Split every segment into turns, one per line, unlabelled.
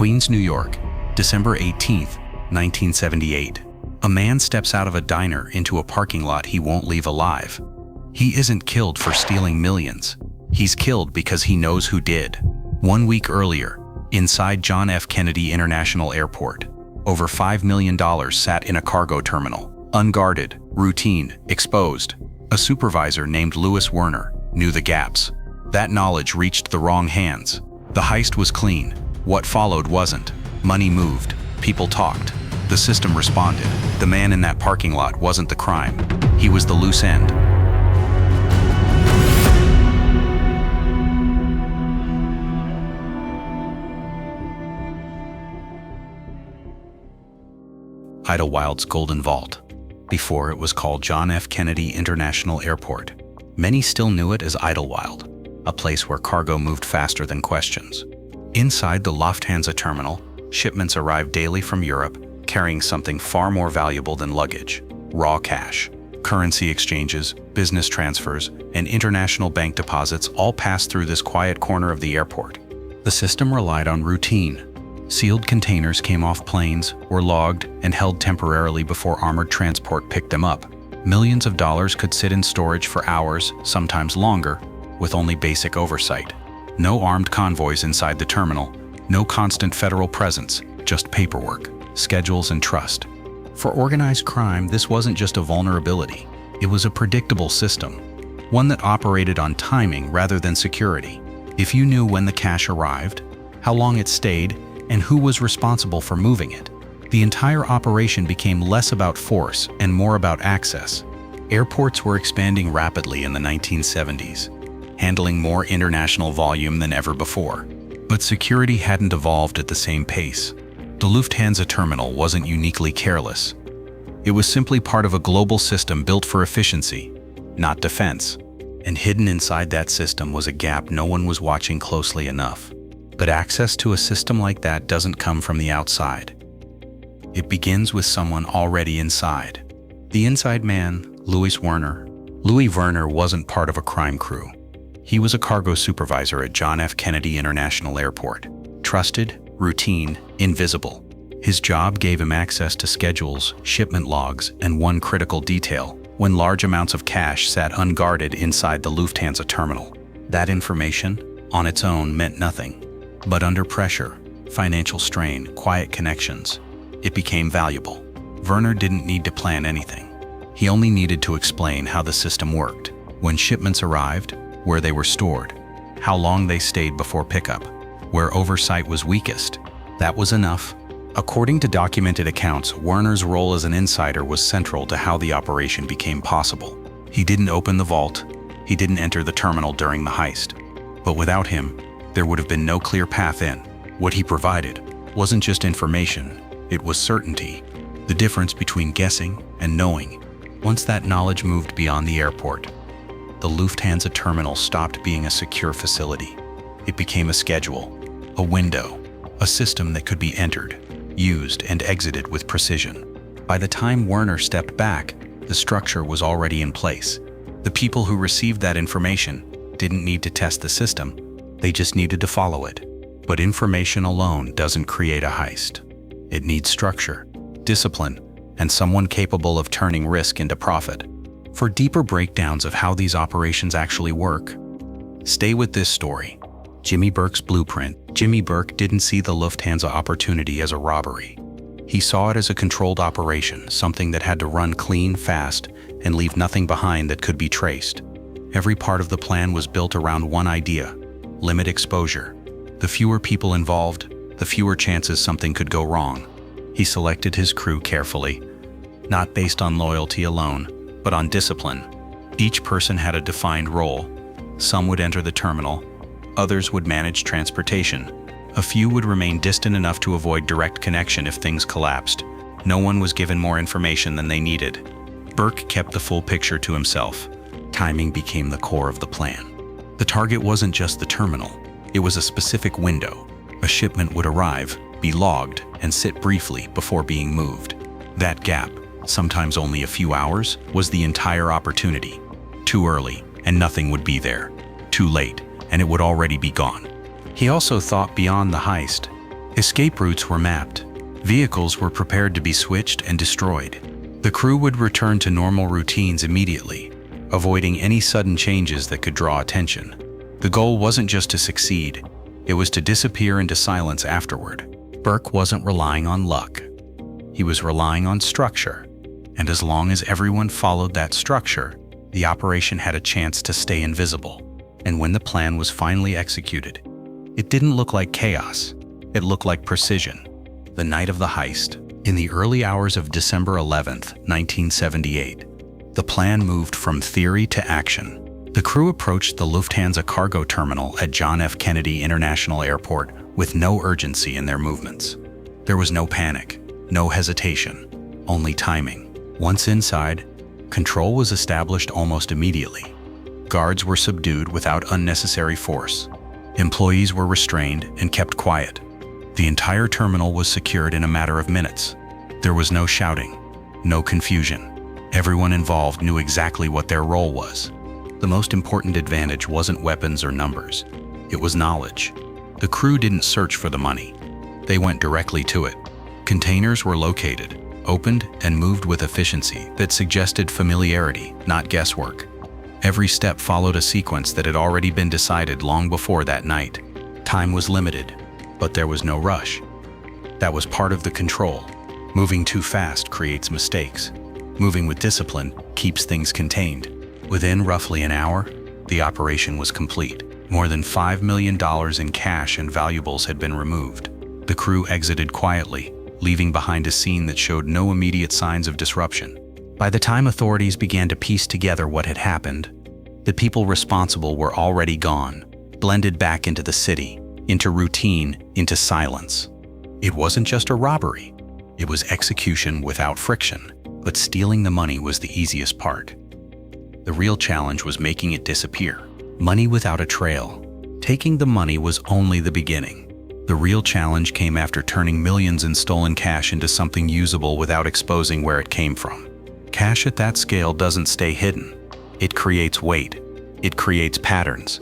Queens, New York, December 18, 1978. A man steps out of a diner into a parking lot he won't leave alive. He isn't killed for stealing millions. He's killed because he knows who did. 1 week earlier, inside John F. Kennedy International Airport, over $5 million sat in a cargo terminal, unguarded, routine, exposed. A supervisor named Werner knew the gaps. That knowledge reached the wrong hands. The heist was clean. What followed wasn't. Money moved. People talked. The system responded. The man in that parking lot wasn't the crime. He was the loose end. Idlewild's Golden Vault. Before it was called John F. Kennedy International Airport, many still knew it as Idlewild, a place where cargo moved faster than questions. Inside the Lufthansa terminal, shipments arrived daily from Europe, carrying something far more valuable than luggage: raw cash. Currency exchanges, business transfers, and international bank deposits all passed through this quiet corner of the airport. The system relied on routine. Sealed containers came off planes, were logged, and held temporarily before armored transport picked them up. Millions of dollars could sit in storage for hours, sometimes longer, with only basic oversight. No armed convoys inside the terminal, no constant federal presence, just paperwork, schedules, and trust. For organized crime, this wasn't just a vulnerability. It was a predictable system, one that operated on timing rather than security. If you knew when the cash arrived, how long it stayed, and who was responsible for moving it, the entire operation became less about force and more about access. Airports were expanding rapidly in the 1970s, handling more international volume than ever before. But security hadn't evolved at the same pace. The Lufthansa terminal wasn't uniquely careless. It was simply part of a global system built for efficiency, not defense. And hidden inside that system was a gap no one was watching closely enough. But access to a system like that doesn't come from the outside. It begins with someone already inside. The inside man, Werner. Werner wasn't part of a crime crew. He was a cargo supervisor at John F. Kennedy International Airport. Trusted, routine, invisible. His job gave him access to schedules, shipment logs, and one critical detail: when large amounts of cash sat unguarded inside the Lufthansa terminal. That information, on its own, meant nothing. But under pressure, financial strain, quiet connections, it became valuable. Werner didn't need to plan anything. He only needed to explain how the system worked, when shipments arrived, where they were stored, how long they stayed before pickup, where oversight was weakest. That was enough. According to documented accounts, Werner's role as an insider was central to how the operation became possible. He didn't open the vault. He didn't enter the terminal during the heist. But without him, there would have been no clear path in. What he provided wasn't just information, it was certainty. The difference between guessing and knowing. Once that knowledge moved beyond the airport, the Lufthansa terminal stopped being a secure facility. It became a schedule, a window, a system that could be entered, used, and exited with precision. By the time Werner stepped back, the structure was already in place. The people who received that information didn't need to test the system, they just needed to follow it. But information alone doesn't create a heist. It needs structure, discipline, and someone capable of turning risk into profit. For deeper breakdowns of how these operations actually work, stay with this story. Jimmy Burke's blueprint. Jimmy Burke didn't see the Lufthansa opportunity as a robbery. He saw it as a controlled operation, something that had to run clean, fast, and leave nothing behind that could be traced. Every part of the plan was built around one idea: limit exposure. The fewer people involved, the fewer chances something could go wrong. He selected his crew carefully, not based on loyalty alone, but on discipline. Each person had a defined role. Some would enter the terminal, others would manage transportation. A few would remain distant enough to avoid direct connection if things collapsed. No one was given more information than they needed. Burke kept the full picture to himself. Timing became the core of the plan. The target wasn't just the terminal, it was a specific window. A shipment would arrive, be logged, and sit briefly before being moved. That gap, sometimes only a few hours, was the entire opportunity. Too early, and nothing would be there. Too late, and it would already be gone. He also thought beyond the heist. Escape routes were mapped. Vehicles were prepared to be switched and destroyed. The crew would return to normal routines immediately, avoiding any sudden changes that could draw attention. The goal wasn't just to succeed, it was to disappear into silence afterward. Burke wasn't relying on luck. He was relying on structure, and as long as everyone followed that structure, the operation had a chance to stay invisible. And when the plan was finally executed, it didn't look like chaos, it looked like precision. The night of the heist, in the early hours of December 11th, 1978, the plan moved from theory to action. The crew approached the Lufthansa cargo terminal at John F. Kennedy International Airport with no urgency in their movements. There was no panic, no hesitation, only timing. Once inside, control was established almost immediately. Guards were subdued without unnecessary force. Employees were restrained and kept quiet. The entire terminal was secured in a matter of minutes. There was no shouting, no confusion. Everyone involved knew exactly what their role was. The most important advantage wasn't weapons or numbers. It was knowledge. The crew didn't search for the money. They went directly to it. Containers were located, opened, and moved with efficiency that suggested familiarity, not guesswork. Every step followed a sequence that had already been decided long before that night. Time was limited, but there was no rush. That was part of the control. Moving too fast creates mistakes. Moving with discipline keeps things contained. Within roughly an hour, the operation was complete. More than $5 million in cash and valuables had been removed. The crew exited quietly, leaving behind a scene that showed no immediate signs of disruption. By the time authorities began to piece together what had happened, the people responsible were already gone, blended back into the city, into routine, into silence. It wasn't just a robbery. It was execution without friction, but stealing the money was the easiest part. The real challenge was making it disappear. Money without a trail. Taking the money was only the beginning. The real challenge came after turning millions in stolen cash into something usable without exposing where it came from. Cash at that scale doesn't stay hidden. It creates weight. It creates patterns.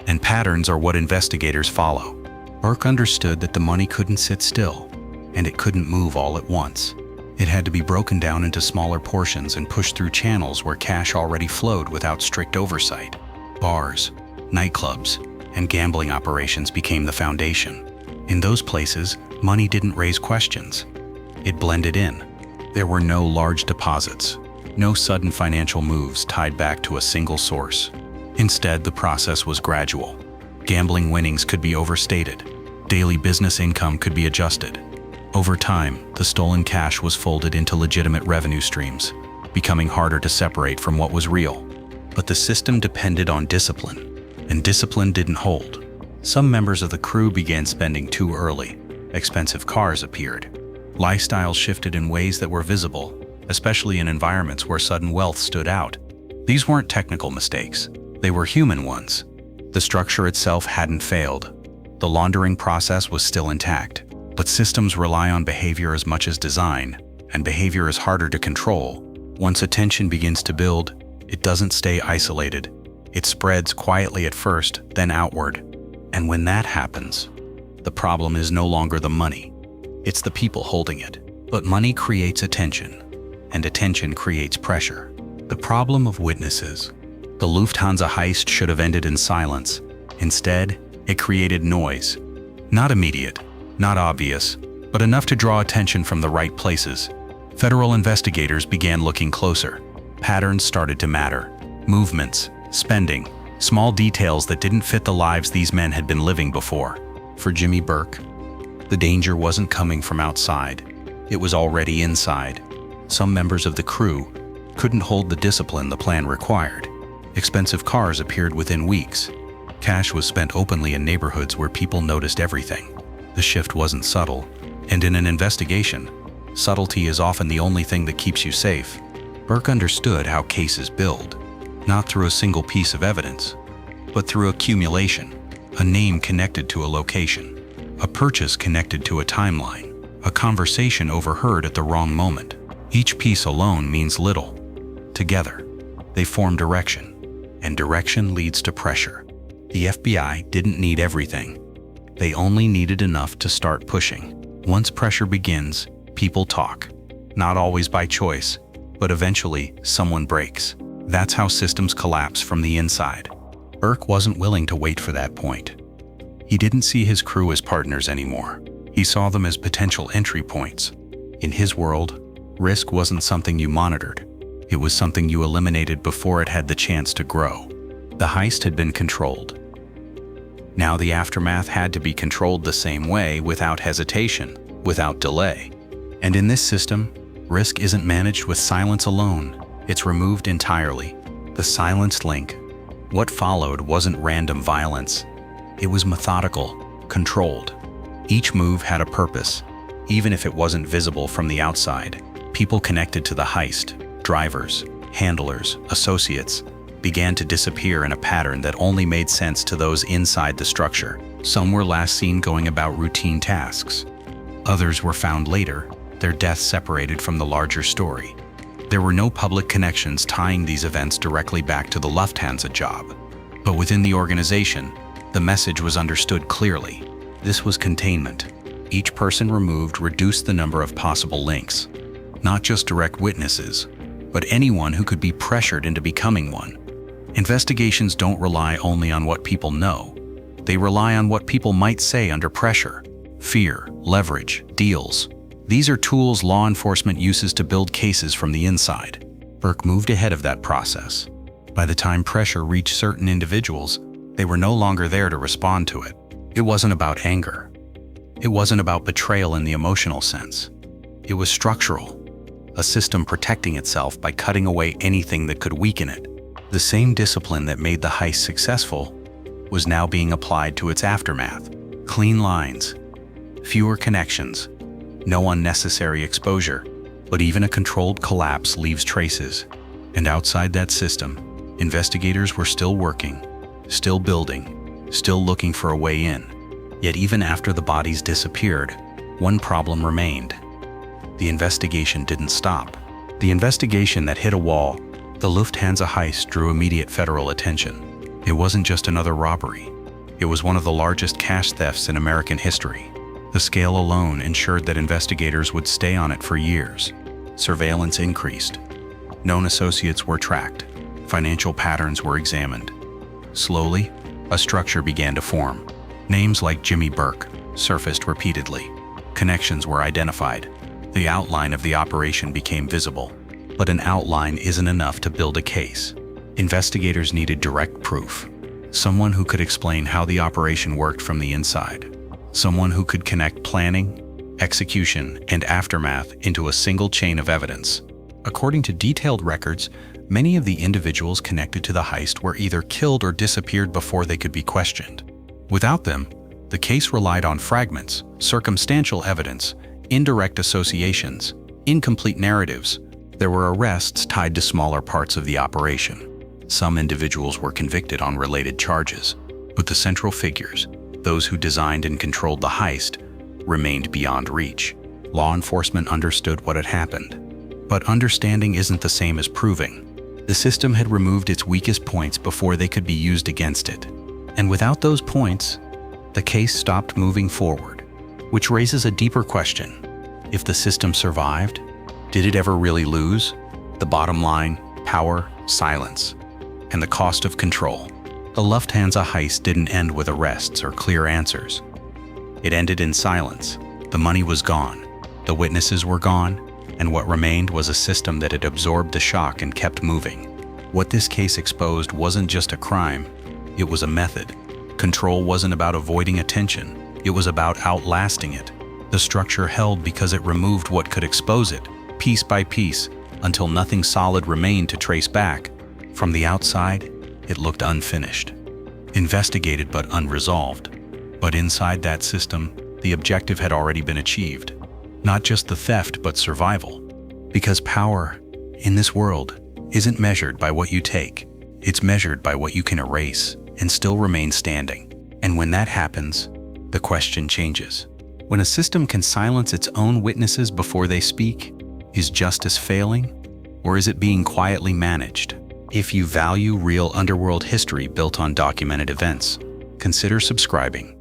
And patterns are what investigators follow. Burke understood that the money couldn't sit still, and it couldn't move all at once. It had to be broken down into smaller portions and pushed through channels where cash already flowed without strict oversight. Bars, nightclubs, and gambling operations became the foundation. In those places, money didn't raise questions. It blended in. There were no large deposits, no sudden financial moves tied back to a single source. Instead, the process was gradual. Gambling winnings could be overstated. Daily business income could be adjusted. Over time, the stolen cash was folded into legitimate revenue streams, becoming harder to separate from what was real. But the system depended on discipline, and discipline didn't hold. Some members of the crew began spending too early. Expensive cars appeared. Lifestyles shifted in ways that were visible, especially in environments where sudden wealth stood out. These weren't technical mistakes. They were human ones. The structure itself hadn't failed. The laundering process was still intact. But systems rely on behavior as much as design, and behavior is harder to control. Once attention begins to build, it doesn't stay isolated. It spreads quietly at first, then outward. And when that happens, the problem is no longer the money. It's the people holding it. But money creates attention, and attention creates pressure. The problem of witnesses. The Lufthansa heist should have ended in silence. Instead, it created noise. Not immediate, not obvious, but enough to draw attention from the right places. Federal investigators began looking closer. Patterns started to matter. Movements, spending, small details that didn't fit the lives these men had been living before. For Jimmy Burke, the danger wasn't coming from outside. It was already inside. Some members of the crew couldn't hold the discipline the plan required. Expensive cars appeared within weeks. Cash was spent openly in neighborhoods where people noticed everything. The shift wasn't subtle, and in an investigation, subtlety is often the only thing that keeps you safe. Burke understood how cases build, not through a single piece of evidence, but through accumulation. A name connected to a location, a purchase connected to a timeline, a conversation overheard at the wrong moment. Each piece alone means little. Together, they form direction, and direction leads to pressure. The FBI didn't need everything. They only needed enough to start pushing. Once pressure begins, people talk. Not always by choice, but eventually someone breaks. That's how systems collapse from the inside. Burke wasn't willing to wait for that point. He didn't see his crew as partners anymore. He saw them as potential entry points. In his world, risk wasn't something you monitored. It was something you eliminated before it had the chance to grow. The heist had been controlled. Now the aftermath had to be controlled the same way, without hesitation, without delay. And in this system, risk isn't managed with silence alone. It's removed entirely. The silenced link. What followed wasn't random violence. It was methodical, controlled. Each move had a purpose, even if it wasn't visible from the outside. People connected to the heist, drivers, handlers, associates, began to disappear in a pattern that only made sense to those inside the structure. Some were last seen going about routine tasks. Others were found later, their deaths separated from the larger story. There were no public connections tying these events directly back to the Lufthansa job. But within the organization, the message was understood clearly. This was containment. Each person removed reduced the number of possible links. Not just direct witnesses, but anyone who could be pressured into becoming one. Investigations don't rely only on what people know. They rely on what people might say under pressure. Fear, leverage, deals. These are tools law enforcement uses to build cases from the inside. Burke moved ahead of that process. By the time pressure reached certain individuals, they were no longer there to respond to it. It wasn't about anger. It wasn't about betrayal in the emotional sense. It was structural. A system protecting itself by cutting away anything that could weaken it. The same discipline that made the heist successful was now being applied to its aftermath. Clean lines, fewer connections, no unnecessary exposure, but even a controlled collapse leaves traces. And outside that system, investigators were still working, still building, still looking for a way in. Yet even after the bodies disappeared, one problem remained. The investigation didn't stop. The investigation that hit a wall, the Lufthansa heist, drew immediate federal attention. It wasn't just another robbery. It was one of the largest cash thefts in American history. The scale alone ensured that investigators would stay on it for years. Surveillance increased. Known associates were tracked. Financial patterns were examined. Slowly, a structure began to form. Names like Jimmy Burke surfaced repeatedly. Connections were identified. The outline of the operation became visible. But an outline isn't enough to build a case. Investigators needed direct proof. Someone who could explain how the operation worked from the inside. Someone who could connect planning, execution, and aftermath into a single chain of evidence. According to detailed records, many of the individuals connected to the heist were either killed or disappeared before they could be questioned. Without them, the case relied on fragments, circumstantial evidence, indirect associations, incomplete narratives. There were arrests tied to smaller parts of the operation. Some individuals were convicted on related charges, but the central figures, those who designed and controlled the heist, remained beyond reach. Law enforcement understood what had happened, but understanding isn't the same as proving. The system had removed its weakest points before they could be used against it. And without those points, the case stopped moving forward, which raises a deeper question. If the system survived, did it ever really lose? The bottom line: power, silence, and the cost of control. The Lufthansa heist didn't end with arrests or clear answers. It ended in silence. The money was gone, the witnesses were gone, and what remained was a system that had absorbed the shock and kept moving. What this case exposed wasn't just a crime, it was a method. Control wasn't about avoiding attention, it was about outlasting it. The structure held because it removed what could expose it, piece by piece, until nothing solid remained to trace back. From the outside, it looked unfinished, investigated but unresolved. But inside that system, the objective had already been achieved. Not just the theft, but survival. Because power, in this world, isn't measured by what you take. It's measured by what you can erase and still remain standing. And when that happens, the question changes. When a system can silence its own witnesses before they speak, is justice failing, or is it being quietly managed? If you value real underworld history built on documented events, consider subscribing.